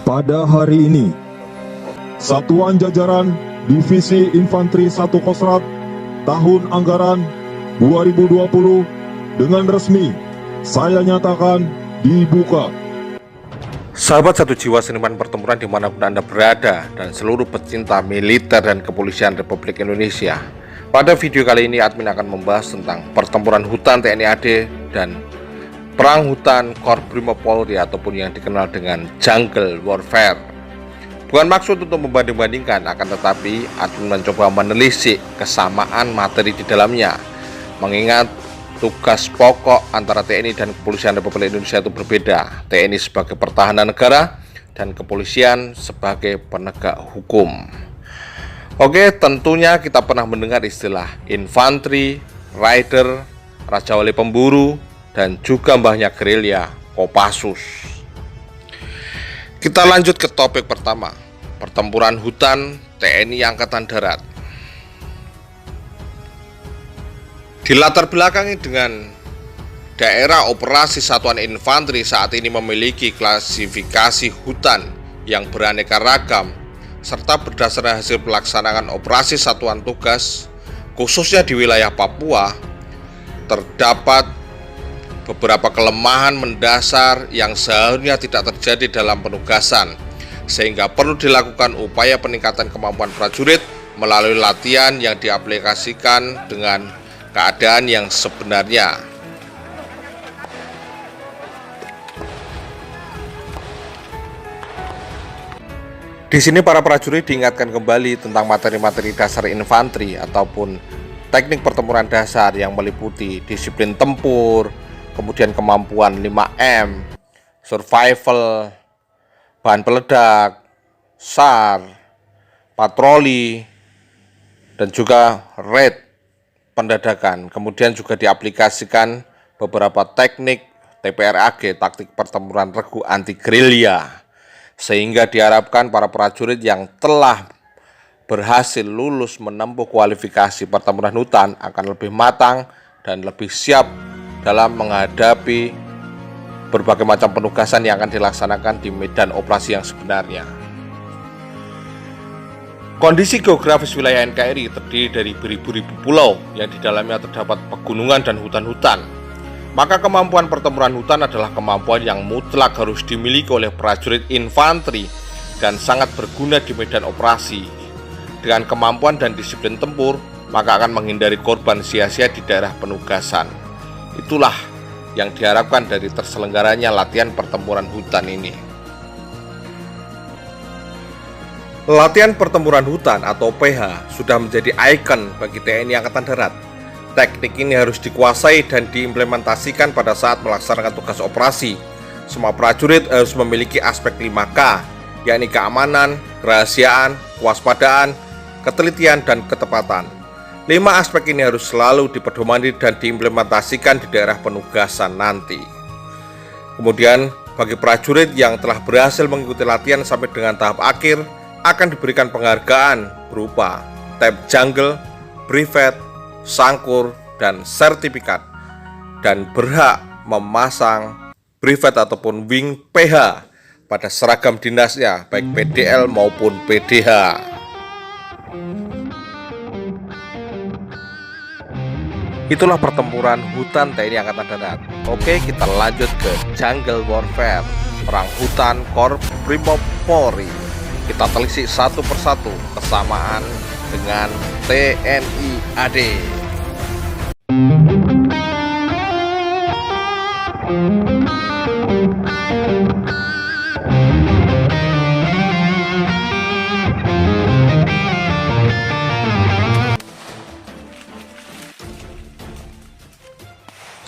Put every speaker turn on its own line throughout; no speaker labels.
Pada hari ini, Satuan Jajaran Divisi Infanteri 1 Kostrat tahun anggaran 2020 dengan resmi saya nyatakan dibuka.
Sahabat satu jiwa seniman pertempuran dimanapun Anda berada dan seluruh pecinta militer dan kepolisian Republik Indonesia. Pada video kali ini admin akan membahas tentang pertempuran hutan TNI AD dan perang hutan Korbrimob Polri ataupun yang dikenal dengan jungle warfare. Bukan maksud untuk membanding-bandingkan, akan tetapi admin mencoba menelisik kesamaan materi di dalamnya. Mengingat tugas pokok antara TNI dan Kepolisian Republik Indonesia itu berbeda. TNI sebagai pertahanan negara dan kepolisian sebagai penegak hukum. Oke, tentunya kita pernah mendengar istilah infanteri, rider, raja wali pemburu, dan juga mbahnya gerilya, Kopassus. Kita lanjut ke topik pertama, pertempuran hutan TNI Angkatan Darat. Dilatar belakangi dengan daerah operasi Satuan Infanteri saat ini memiliki klasifikasi hutan yang beraneka ragam, serta berdasarkan hasil pelaksanaan operasi satuan tugas, khususnya di wilayah Papua, terdapat beberapa kelemahan mendasar yang seharusnya tidak terjadi dalam penugasan, sehingga perlu dilakukan upaya peningkatan kemampuan prajurit melalui latihan yang diaplikasikan dengan keadaan yang sebenarnya. Di sini para prajurit diingatkan kembali tentang materi-materi dasar infanteri ataupun teknik pertempuran dasar yang meliputi disiplin tempur, kemudian kemampuan 5M, survival, bahan peledak, SAR, patroli, dan juga raid pendadakan. Kemudian juga diaplikasikan beberapa teknik TPRAG, taktik pertempuran regu anti gerilya, sehingga diharapkan para prajurit yang telah berhasil lulus menempuh kualifikasi pertempuran hutan akan lebih matang dan lebih siap dalam menghadapi berbagai macam penugasan yang akan dilaksanakan di medan operasi yang sebenarnya. Kondisi geografis wilayah NKRI terdiri dari beribu-ribu pulau yang di dalamnya terdapat pegunungan dan hutan-hutan. Maka kemampuan pertempuran hutan adalah kemampuan yang mutlak harus dimiliki oleh prajurit infanteri dan sangat berguna di medan operasi. Dengan kemampuan dan disiplin tempur, maka akan menghindari korban sia-sia di daerah penugasan. Itulah yang diharapkan dari terselenggaranya latihan pertempuran hutan ini. Latihan pertempuran hutan atau PH sudah menjadi ikon bagi TNI Angkatan Darat. Teknik ini harus dikuasai dan diimplementasikan pada saat melaksanakan tugas operasi. Semua prajurit harus memiliki aspek 5K, yakni keamanan, kerahasiaan, kewaspadaan, ketelitian, dan ketepatan. 5 aspek ini harus selalu dipedomani dan diimplementasikan di daerah penugasan nanti. Kemudian, bagi prajurit yang telah berhasil mengikuti latihan sampai dengan tahap akhir, akan diberikan penghargaan berupa tab jungle, brevet, sangkur, dan sertifikat, dan berhak memasang brevet ataupun wing PH pada seragam dinasnya baik PDL maupun PDH. Itulah pertempuran hutan TNI Angkatan Darat. Oke, kita lanjut ke jungle warfare, perang hutan Korbrimob Polri. Kita telisik satu persatu kesamaan dengan TNI AD.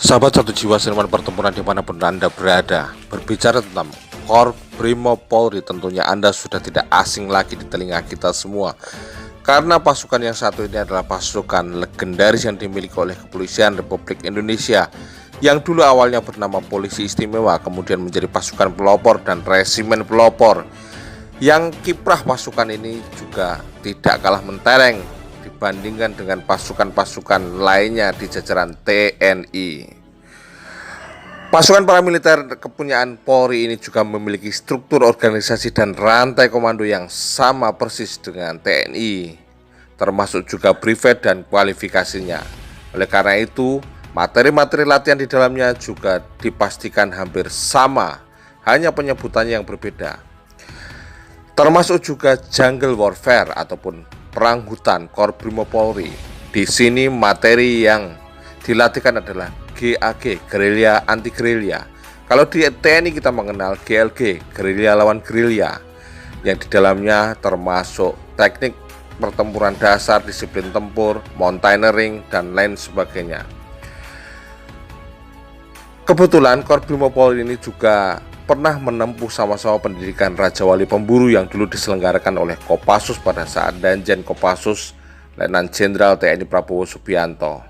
Sahabat satu jiwa seniman pertempuran dimanapun Anda berada, berbicara tentang Korbrimob Polri, tentunya Anda sudah tidak asing lagi di telinga kita semua, karena pasukan yang satu ini adalah pasukan legendaris yang dimiliki oleh Kepolisian Republik Indonesia, yang dulu awalnya bernama Polisi Istimewa, kemudian menjadi pasukan pelopor dan resimen pelopor, yang kiprah pasukan ini juga tidak kalah mentereng dibandingkan dengan pasukan-pasukan lainnya di jajaran TNI. Pasukan paramiliter kepunyaan Polri ini juga memiliki struktur organisasi dan rantai komando yang sama persis dengan TNI, termasuk juga privat dan kualifikasinya. Oleh karena itu, materi-materi latihan di dalamnya juga dipastikan hampir sama, hanya penyebutannya yang berbeda. Termasuk juga jungle warfare ataupun perang hutan Korbrimob Polri. Di sini materi yang dilatihkan adalah GAG, gerilya anti gerilya. Kalau di TNI kita mengenal GLG, gerilya lawan gerilya, yang di dalamnya termasuk teknik pertempuran dasar, disiplin tempur, mountaineering, dan lain sebagainya. Kebetulan Korbrimob Polri ini juga pernah menempuh sama-sama pendidikan Raja Wali Pemburu yang dulu diselenggarakan oleh Kopassus pada saat Danjen Kopassus Letnan Jenderal TNI Prabowo Subianto.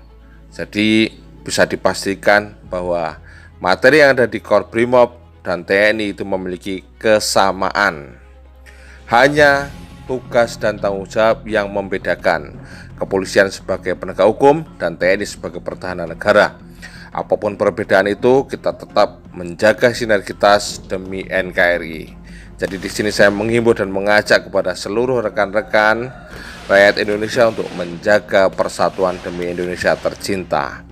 Jadi bisa dipastikan bahwa materi yang ada di Korbrimob dan TNI itu memiliki kesamaan. Hanya tugas dan tanggung jawab yang membedakan. Kepolisian sebagai penegak hukum dan TNI sebagai pertahanan negara. Apapun perbedaan itu, kita tetap menjaga sinergitas demi NKRI. Jadi di sini saya menghimbau dan mengajak kepada seluruh rekan-rekan rakyat Indonesia untuk menjaga persatuan demi Indonesia tercinta.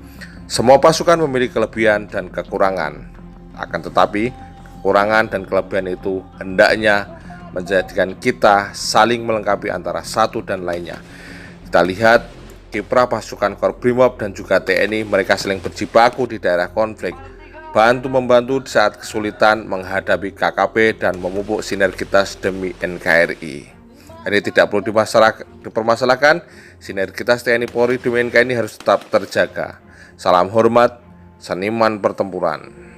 Semua pasukan memiliki kelebihan dan kekurangan. Akan tetapi, kekurangan dan kelebihan itu hendaknya menjadikan kita saling melengkapi antara satu dan lainnya. Kita lihat kiprah pasukan Korbrimob dan juga TNI, mereka saling berjibaku di daerah konflik, bantu-membantu di saat kesulitan menghadapi KKP dan memupuk sinergitas demi NKRI. Ini tidak perlu dipermasalahkan, sinergitas TNI Polri demi NKRI harus tetap terjaga. Salam hormat, seniman pertempuran.